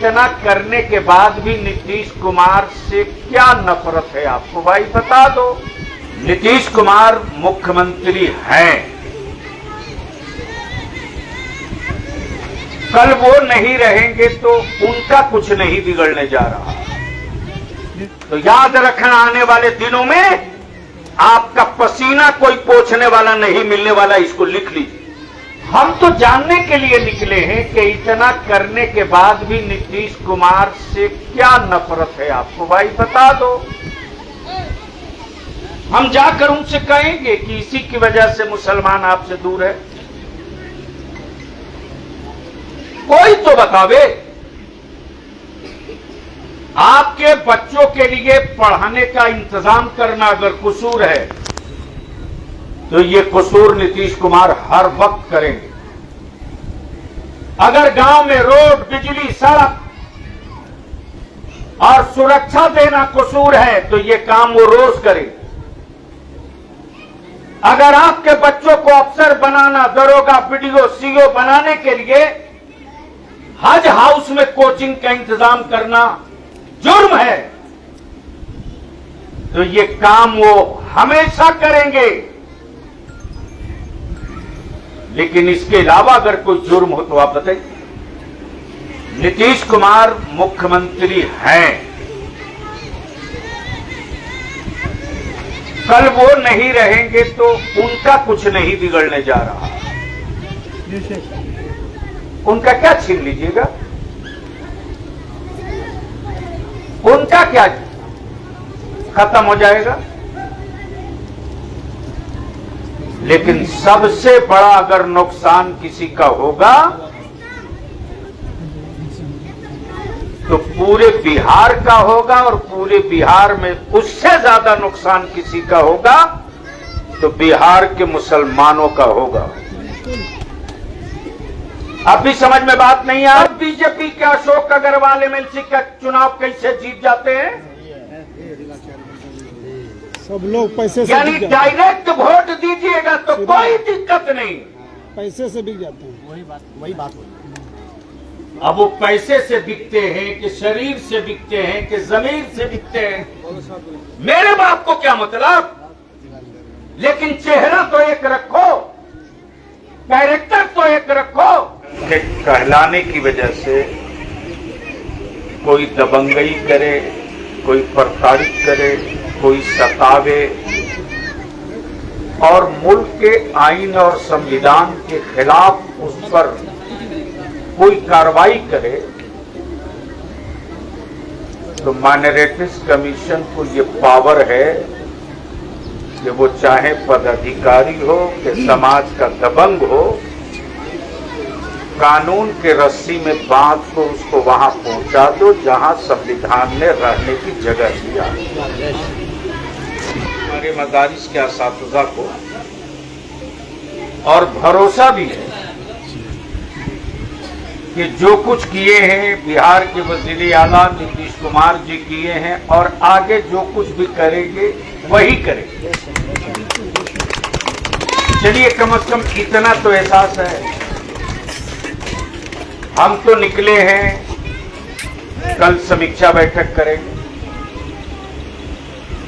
इतना करने के बाद भी नीतीश कुमार से क्या नफरत है आपको भाई बता दो। नीतीश कुमार मुख्यमंत्री हैं, कल वो नहीं रहेंगे तो उनका कुछ नहीं बिगड़ने जा रहा। तो याद रखना आने वाले दिनों में आपका पसीना कोई पोंछने वाला नहीं मिलने वाला, इसको लिख लीजिए। हम तो जानने के लिए निकले हैं कि इतना करने के बाद भी नीतीश कुमार से क्या नफरत है आपको भाई बता दो। हम जाकर उनसे कहेंगे कि इसी की वजह से मुसलमान आपसे दूर है। कोई तो बतावे। आपके बच्चों के लिए पढ़ाने का इंतजाम करना अगर कसूर है तो ये कसूर नीतीश कुमार हर वक्त करेंगे। अगर गांव में रोड, बिजली, सड़क और सुरक्षा देना कसूर है तो ये काम वो रोज करेंगे। अगर आपके बच्चों को अफसर बनाना, दरोगा, बीडीओ, सीओ बनाने के लिए हज हाउस में कोचिंग का इंतजाम करना जुर्म है तो ये काम वो हमेशा करेंगे। लेकिन इसके अलावा अगर कोई जुर्म हो तो आप बताइए। नीतीश कुमार मुख्यमंत्री हैं, कल वो नहीं रहेंगे तो उनका कुछ नहीं बिगड़ने जा रहा। उनका क्या छीन लीजिएगा, उनका क्या खत्म हो जाएगा। लेकिन सबसे बड़ा अगर नुकसान किसी का होगा तो पूरे बिहार का होगा, और पूरे बिहार में उससे ज्यादा नुकसान किसी का होगा तो बिहार के मुसलमानों का होगा। अब भी समझ में बात नहीं आ रही। बीजेपी के अशोक अग्रवाल एमएलसी का चुनाव कैसे जीत जाते हैं? सब लोग पैसे से यानी डायरेक्ट वोट दीजिएगा तो कोई दिक्कत नहीं, पैसे से बिक जाते हैं। वही बात होती है। अब वो पैसे से बिकते हैं कि शरीर से बिकते हैं कि जमीन से बिकते हैं, मेरे बाप को क्या मतलब। लेकिन चेहरा तो एक रखो, कैरेक्टर तो एक रखो। कहलाने की वजह से कोई दबंगई करे, कोई प्रताड़ित करे, कोई सतावे और मुल्क के आईन और संविधान के खिलाफ उस पर कोई कार्रवाई करे तो माइनॉरिटीज कमीशन को ये पावर है कि वो चाहे पदाधिकारी हो कि समाज का दबंग हो, कानून के रस्सी में बांध को उसको वहां पहुंचा दो जहां संविधान ने रहने की जगह दिया। हमारे मदारिस के असातिज़ा को और भरोसा भी है कि जो कुछ किए हैं बिहार के वज़ीर आला नीतीश कुमार जी किए हैं और आगे जो कुछ भी करेंगे वही करेंगे। चलिए कम से कम इतना तो एहसास है। हम तो निकले हैं, कल समीक्षा बैठक करेंगे,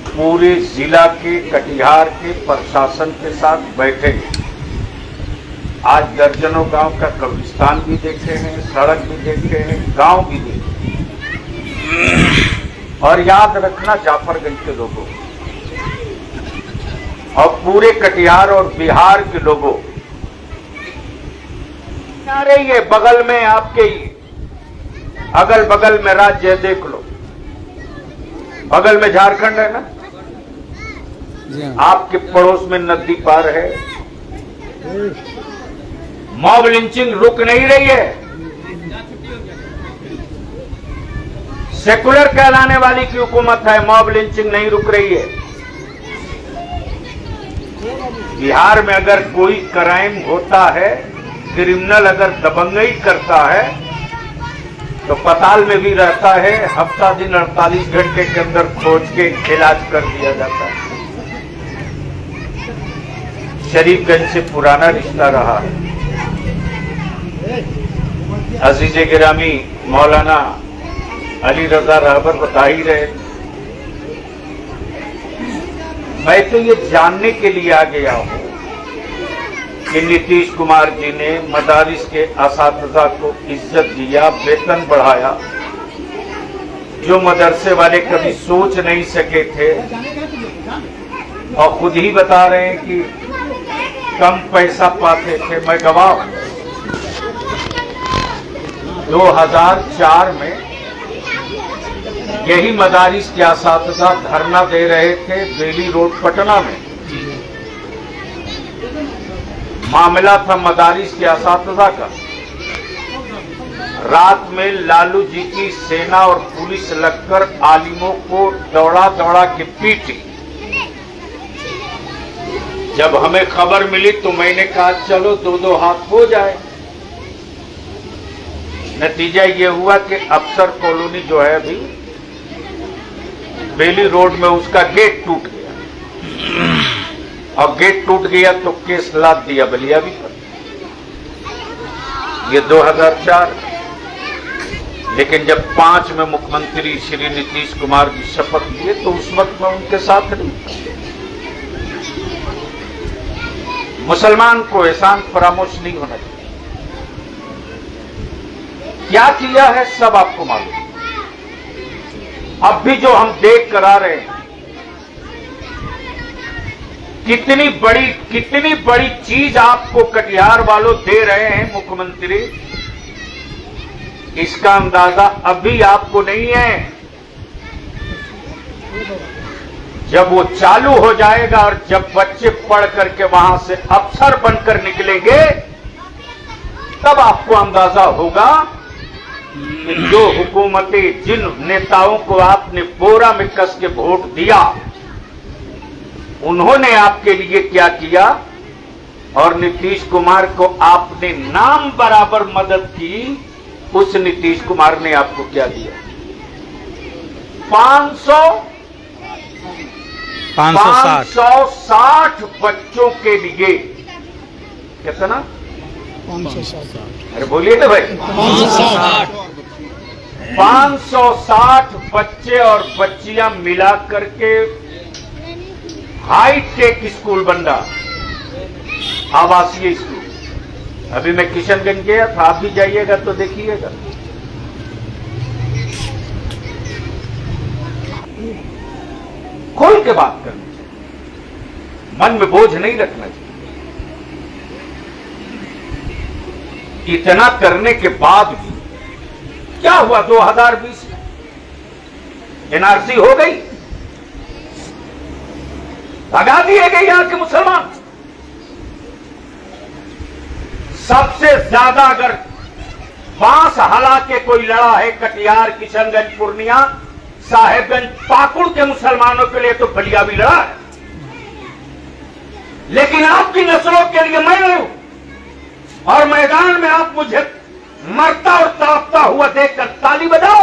पूरे जिला के कटिहार के प्रशासन के साथ बैठेंगे। आज दर्जनों गांव का कब्रिस्तान भी देखे हैं, सड़क भी देखे हैं, गांव भी देखे हैं। और याद रखना जाफरगंज के लोगों और पूरे कटिहार और बिहार के लोगों, रही है बगल में आपके अगल बगल में राज्य देख लो, बगल में झारखंड है ना, आपके पड़ोस में नदी पार है। मॉब लिंचिंग रुक नहीं रही है। सेकुलर कहलाने वाली की हुकूमत है, मॉब लिंचिंग नहीं रुक रही है। बिहार में अगर कोई क्राइम होता है, क्रिमिनल अगर दबंगई करता है तो पताल में भी रहता है, हफ्ता दिन 48 घंटे के अंदर खोज के इलाज कर दिया जाता है। शरीफगंज से पुराना रिश्ता रहा है। अजीज गिरामी मौलाना अली रजा रहबर बता ही रहे, मैं तो ये जानने के लिए आ गया हूं कि नीतीश कुमार जी ने मदारिस के असातिज़ा को इज्जत दिया, वेतन बढ़ाया, जो मदरसे वाले कभी सोच नहीं सके थे, और खुद ही बता रहे हैं कि कम पैसा पाते थे। मैं गवाह हूं, 2004 में यही मदारिस के असातिज़ा धरना दे रहे थे बेली रोड पटना में। मामला था मदारिस के असातिज़ा का। रात में लालू जी की सेना और पुलिस लगकर आलिमों को दौड़ा दौड़ा के पीटी। जब हमें खबर मिली तो मैंने कहा चलो दो दो हाथ हो जाए। नतीजा ये हुआ कि अफसर कॉलोनी जो है अभी बेली रोड में, उसका गेट टूट गया, और गेट टूट गया तो केस लाद दिया बलियावी पर। ये 2004। लेकिन जब 5 में मुख्यमंत्री श्री नीतीश कुमार जी शपथ लिए तो उस वक्त मैं उनके साथ नहीं। मुसलमान को एहसान फरामोश नहीं होना चाहिए। क्या किया है सब आपको मालूम। अब भी जो हम देख कर आ रहे हैं, कितनी बड़ी चीज आपको कटिहार वालों दे रहे हैं मुख्यमंत्री, इसका अंदाजा अभी आपको नहीं है। जब वो चालू हो जाएगा और जब बच्चे पढ़ करके वहां से अफसर बनकर निकलेंगे, तब आपको अंदाजा होगा कि जो हुकूमतें, जिन नेताओं को आपने बोरा में कस के वोट दिया, उन्होंने आपके लिए क्या किया, और नीतीश कुमार को आपने नाम बराबर मदद की, उस नीतीश कुमार ने आपको क्या दिया। 560 बच्चों के लिए कितना, 560। अरे बोलिए ना भाई, 560 बच्चे और बच्चियां मिला करके हाई टेक स्कूल बन रहा, आवासीय स्कूल। अभी मैं किशनगंज गया था, आप भी जाइएगा तो देखिएगा। खोल के बात करनी चाहिए, मन में बोझ नहीं रखना चाहिए। इतना करने के बाद भी क्या हुआ 2020 में? एनआरसी हो गई, भगा दिए गए यहां के मुसलमान। सबसे ज्यादा अगर बांस हला के कोई लड़ा है कटिहार, किशनगंज, पूर्णिया, साहेबगंज, पाकुड़ के मुसलमानों के लिए तो बलिया भी लड़ा है। लेकिन आपकी नस्लों के लिए मैं हूं, और मैदान में आप मुझे मरता और तड़पता हुआ देखकर ताली बजाओ।